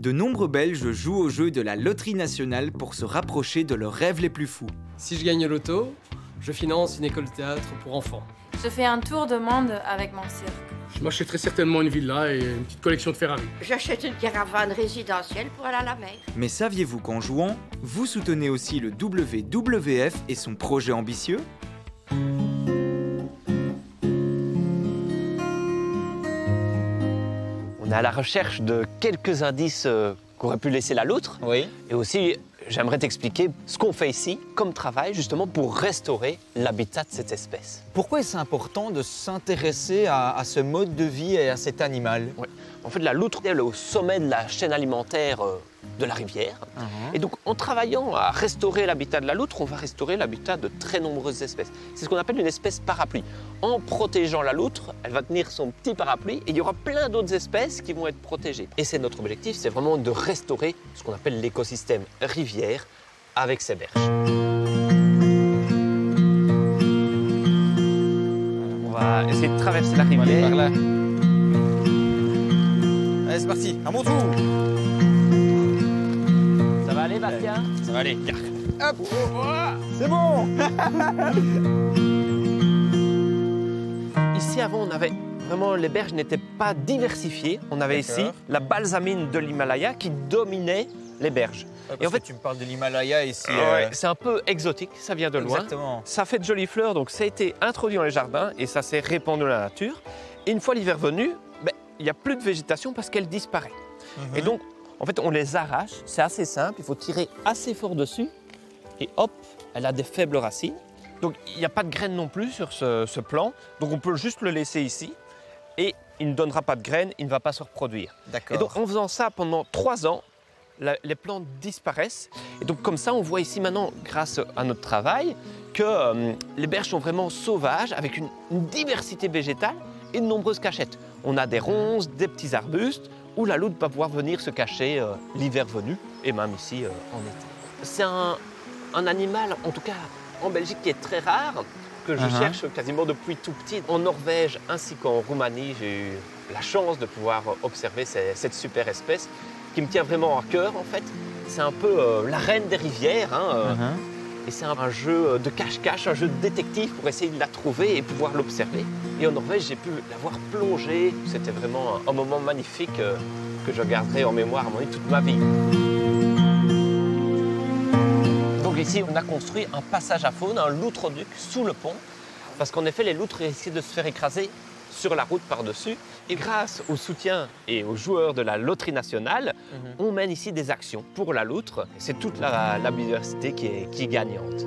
De nombreux Belges jouent au jeu de la loterie nationale pour se rapprocher de leurs rêves les plus fous. Si je gagne l'auto, je finance une école de théâtre pour enfants. Je fais un tour de monde avec mon cirque. Je m'achèterai certainement une villa et une petite collection de Ferrari. J'achète une caravane résidentielle pour aller à la mer. Mais saviez-vous qu'en jouant, vous soutenez aussi le WWF et son projet ambitieux ? On est à la recherche de quelques indices qu'aurait pu laisser la loutre. Oui. Et aussi, j'aimerais t'expliquer ce qu'on fait ici comme travail justement pour restaurer l'habitat de cette espèce. Pourquoi est-ce important de s'intéresser à ce mode de vie et à cet animal? Ouais. En fait, la loutre elle est au sommet de la chaîne alimentaire de la rivière. Et donc, en travaillant à restaurer l'habitat de la loutre, on va restaurer l'habitat de très nombreuses espèces. C'est ce qu'on appelle une espèce parapluie. En protégeant la loutre, elle va tenir son petit parapluie et il y aura plein d'autres espèces qui vont être protégées. Et c'est notre objectif, c'est vraiment de restaurer ce qu'on appelle l'écosystème rivière avec ces berges. On va essayer de traverser la rivière. Par là. Allez, c'est parti, à mon tour. Ça va aller, Bastien? Ça va aller. Hop, c'est bon. Ici, avant, on avait vraiment, les berges n'étaient pas diversifiées. On avait ici la balsamine de l'Himalaya qui dominait les berges. Et en fait, tu me parles de l'Himalaya ici. C'est un peu exotique, ça vient de loin. Exactement. Ça fait de jolies fleurs, donc ça a été introduit dans les jardins et ça s'est répandu dans la nature. Et une fois l'hiver venu, il n'y a plus de végétation parce qu'elle disparaît. Et donc, en fait, on les arrache. C'est assez simple, il faut tirer assez fort dessus. Et hop, elle a des faibles racines. Donc, il n'y a pas de graines non plus sur ce plant. Donc, on peut juste le laisser ici. Et il ne donnera pas de graines, il ne va pas se reproduire. D'accord. Et donc, en faisant ça pendant 3 ans, les plantes disparaissent. Et donc, comme ça, on voit ici maintenant, grâce à notre travail, que les berges sont vraiment sauvages, avec une diversité végétale et de nombreuses cachettes. On a des ronces, des petits arbustes, où la loutre va pouvoir venir se cacher l'hiver venu, et même ici en été. C'est un animal, en tout cas en Belgique, qui est très rare, que je cherche quasiment depuis tout petit. En Norvège ainsi qu'en Roumanie, j'ai eu la chance de pouvoir observer cette super espèce qui me tient vraiment à cœur en fait. C'est un peu la reine des rivières. Et c'est un jeu de cache-cache, un jeu de détective pour essayer de la trouver et pouvoir l'observer. Et en Norvège, j'ai pu la voir plonger. C'était vraiment un moment magnifique que je garderai en mémoire à mon avis toute ma vie. Donc ici, on a construit un passage à faune, un loutre-duc sous le pont. Parce qu'en effet, les loutres risquaient de se faire écraser sur la route par-dessus. Et grâce au soutien et aux joueurs de la loterie nationale, on mène ici des actions pour la loutre. C'est toute la biodiversité qui est gagnante.